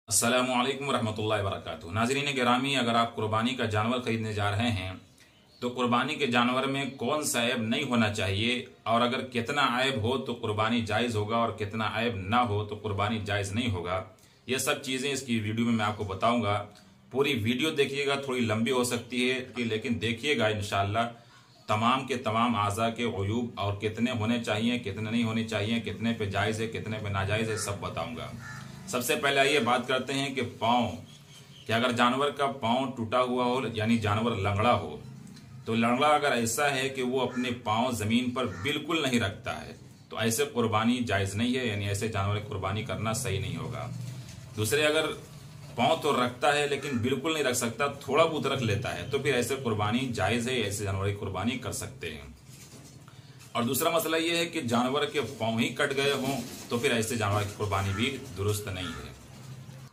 अस्सलामुअलैकुम रहमतुल्लाहि वबरकातुहू। नाज़रीन गिरामी, अगर आप कुर्बानी का जानवर खरीदने जा रहे हैं तो कुर्बानी के जानवर में कौन सा ऐब नहीं होना चाहिए और अगर कितना ऐब हो तो कुर्बानी जायज़ होगा और कितना ऐब ना हो तो कुर्बानी जायज़ नहीं होगा। ये सब चीज़ें इसकी वीडियो में मैं आपको बताऊंगा। पूरी वीडियो देखिएगा, थोड़ी लंबी हो सकती है कि लेकिन देखिएगा इंशाअल्लाह तमाम के तमाम आज़ा के अयूब और कितने होने चाहिए, कितने नहीं होने चाहिए, कितने पे जायज़ है, कितने पे नाजायज़ है, सब बताऊंगा। सबसे पहले आइए बात करते हैं कि पाँव, कि अगर जानवर का पाँव टूटा हुआ हो यानी जानवर लंगड़ा हो तो लंगड़ा अगर ऐसा है कि वो अपने पाँव जमीन पर बिल्कुल नहीं रखता है तो ऐसे कुर्बानी जायज़ नहीं है, यानी ऐसे जानवर की कुर्बानी करना सही नहीं होगा। दूसरे, अगर पाँव तो रखता है लेकिन बिल्कुल नहीं रख सकता, थोड़ा बहुत रख लेता है तो फिर ऐसे कुर्बानी जायज़ है, ऐसे जानवर की कुर्बानी कर सकते हैं। और दूसरा मसला यह है कि जानवर के पाँव ही कट गए हों तो फिर ऐसे जानवर की कुर्बानी भी दुरुस्त नहीं है।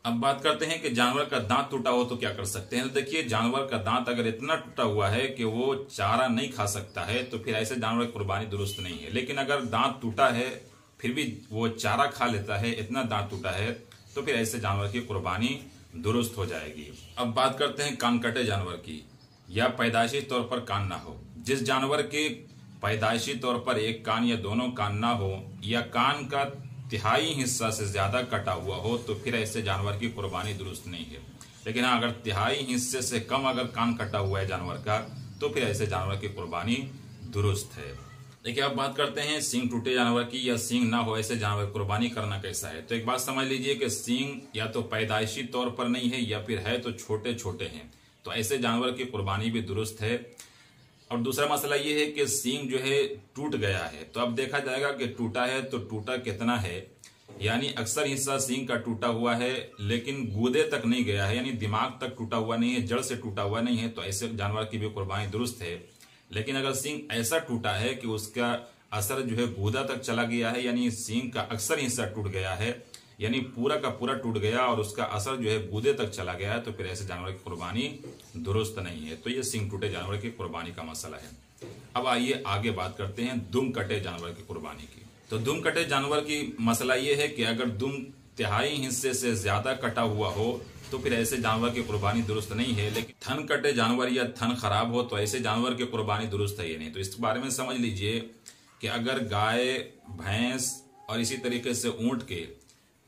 अब बात करते हैं कि जानवर का दांत टूटा हो तो क्या कर सकते हैं। तो देखिए, जानवर का दांत अगर इतना टूटा हुआ है कि वो चारा नहीं खा सकता है तो फिर ऐसे जानवर की कुर्बानी दुरुस्त नहीं है। लेकिन अगर दांत टूटा है फिर भी वो चारा खा लेता है, इतना दांत टूटा है, तो फिर ऐसे जानवर की कुर्बानी दुरुस्त हो जाएगी। अब बात करते हैं कान कटे जानवर की या पैदाइशी तौर पर कान ना हो। जिस जानवर के पैदाइशी तौर पर एक कान या दोनों कान ना हो या कान का तिहाई हिस्सा से ज्यादा कटा हुआ हो तो फिर ऐसे जानवर की कुर्बानी दुरुस्त नहीं है। लेकिन हाँ, अगर तिहाई हिस्से से कम अगर कान कटा हुआ है जानवर का तो फिर ऐसे जानवर की कुर्बानी दुरुस्त है। देखिए, अब बात करते हैं सींग टूटे जानवर की या सींग ना हो ऐसे जानवर की कुर्बानी करना कैसा है। तो एक बात समझ लीजिए कि सींग या तो पैदाइशी तौर पर नहीं है या फिर है तो छोटे छोटे हैं, तो ऐसे जानवर की कुर्बानी भी दुरुस्त है। और दूसरा मसला ये है कि सींग जो है टूट गया है, तो अब देखा जाएगा कि टूटा है तो टूटा कितना है, यानी अक्सर हिस्सा सींग का टूटा हुआ है लेकिन गूदे तक नहीं गया है, यानी दिमाग तक टूटा हुआ नहीं है, जड़ से टूटा हुआ नहीं है, तो ऐसे जानवर की भी कुर्बानी दुरुस्त है। लेकिन अगर सींग ऐसा टूटा है कि उसका असर जो है गूदा तक चला गया है, यानी सींग का अक्सर हिस्सा टूट गया है, यानी पूरा का पूरा टूट गया और उसका असर जो है गूदे तक चला गया है, तो फिर ऐसे जानवर की कुर्बानी दुरुस्त नहीं है। तो ये सींग टूटे जानवर की कुर्बानी का मसला है। अब आइए आगे बात करते हैं दुम कटे जानवर की कुर्बानी की। तो दुम कटे जानवर की मसला ये है कि अगर दुम तिहाई हिस्से से ज्यादा कटा हुआ हो तो फिर ऐसे जानवर की कुर्बानी दुरुस्त नहीं है। लेकिन थन कटे जानवर या थन खराब हो तो ऐसे जानवर की कुर्बानी दुरुस्त है या नहीं, तो इस बारे में समझ लीजिए कि अगर गाय, भैंस और इसी तरीके से ऊंट के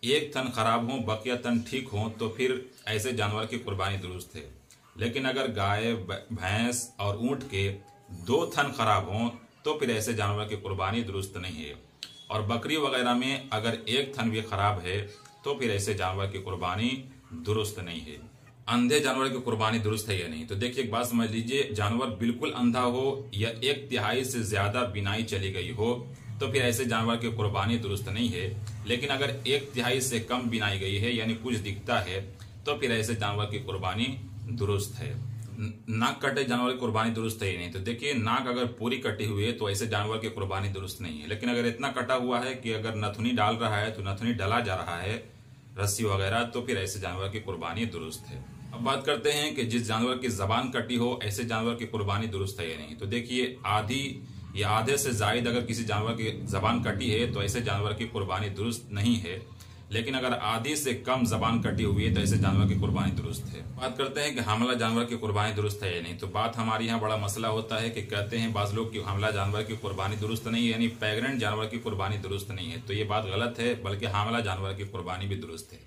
एक थन खराब हो, बकिया तन ठीक हो तो फिर ऐसे जानवर की कुर्बानी दुरुस्त है। लेकिन अगर गाय, भैंस और ऊंट के दो थन खराब हों तो फिर ऐसे जानवर की कुर्बानी दुरुस्त नहीं है। और बकरी वगैरह में अगर एक थन भी खराब है तो फिर ऐसे जानवर की कुर्बानी दुरुस्त नहीं है। अंधे जानवर की कुर्बानी दुरुस्त है या नहीं, तो देखिए एक बात समझ लीजिए, जानवर बिल्कुल अंधा हो या एक तिहाई से ज्यादा बिनाई चली गई हो तो फिर ऐसे जानवर की कुर्बानी दुरुस्त नहीं है। लेकिन अगर एक तिहाई से कम बिनाई गई है यानी कुछ दिखता है तो फिर ऐसे जानवर की कुर्बानी दुरुस्त है। नाक कटे जानवर की कुर्बानी दुरुस्त है ही नहीं, तो देखिए नाक अगर पूरी कटी हुई है तो ऐसे जानवर की कुर्बानी दुरुस्त नहीं है। लेकिन अगर इतना कटा हुआ है कि अगर नथुनी डाल रहा है तो नथुनी डला जा रहा है, रस्सी वगैरह, तो फिर ऐसे जानवर की कुर्बानी दुरुस्त है। अब बात करते हैं कि जिस जानवर की जबान कटी हो ऐसे जानवर की कुर्बानी दुरुस्त है या नहीं। तो देखिए, आधी या आधे से जायद अगर किसी जानवर की जबान कटी है तो ऐसे जानवर की कुर्बानी दुरुस्त नहीं है। लेकिन अगर आधी से कम जबान कटी हुई है तो ऐसे जानवर की कुर्बानी दुरुस्त है। बात करते हैं कि हमला जानवर की कुर्बानी दुरुस्त है या नहीं। तो बात हमारे यहाँ बड़ा मसला होता है कि कहते हैं बाज लोग कि हमला जानवर की कुर्बानी दुरुस्त नहीं है, यानी प्रेग्नेंट जानवर की कुर्बानी दुरुस्त नहीं है। तो ये बात गलत है, बल्कि हमला जानवर की कुर्बानी भी दुरुस्त है।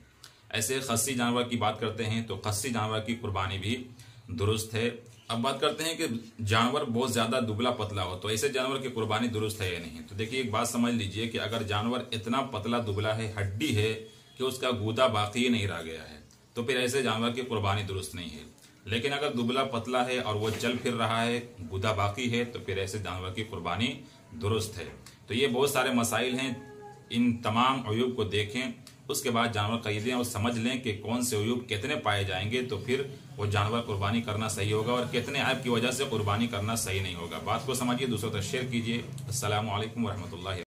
ऐसे खस्सी जानवर की बात करते हैं तो खस्सी जानवर की कुर्बानी भी दुरुस्त है। अब बात करते हैं कि जानवर बहुत ज्यादा दुबला पतला हो तो ऐसे जानवर की कुर्बानी दुरुस्त है या नहीं। तो देखिए एक बात समझ लीजिए कि अगर जानवर इतना पतला दुबला है, हड्डी है कि उसका गूदा बाकी ही नहीं रह गया है तो फिर ऐसे जानवर की कुर्बानी दुरुस्त नहीं है। लेकिन अगर दुबला पतला है और वो चल फिर रहा है, गूदा बाकी है, तो फिर ऐसे जानवर की कुर्बानी दुरुस्त है। तो ये बहुत सारे मसाइल हैं, इन तमाम अयूब को देखें, उसके बाद जानवर खरीदें और समझ लें कि कौन से अयूब कितने पाए जाएंगे तो फिर वो जानवर कुर्बानी करना सही होगा और कितने ऐब की वजह से कुर्बानी करना सही नहीं होगा। बात को समझिए, दूसरों तक शेयर कीजिए। अस्सलामु अलैकुम रहमतुल्लाहि।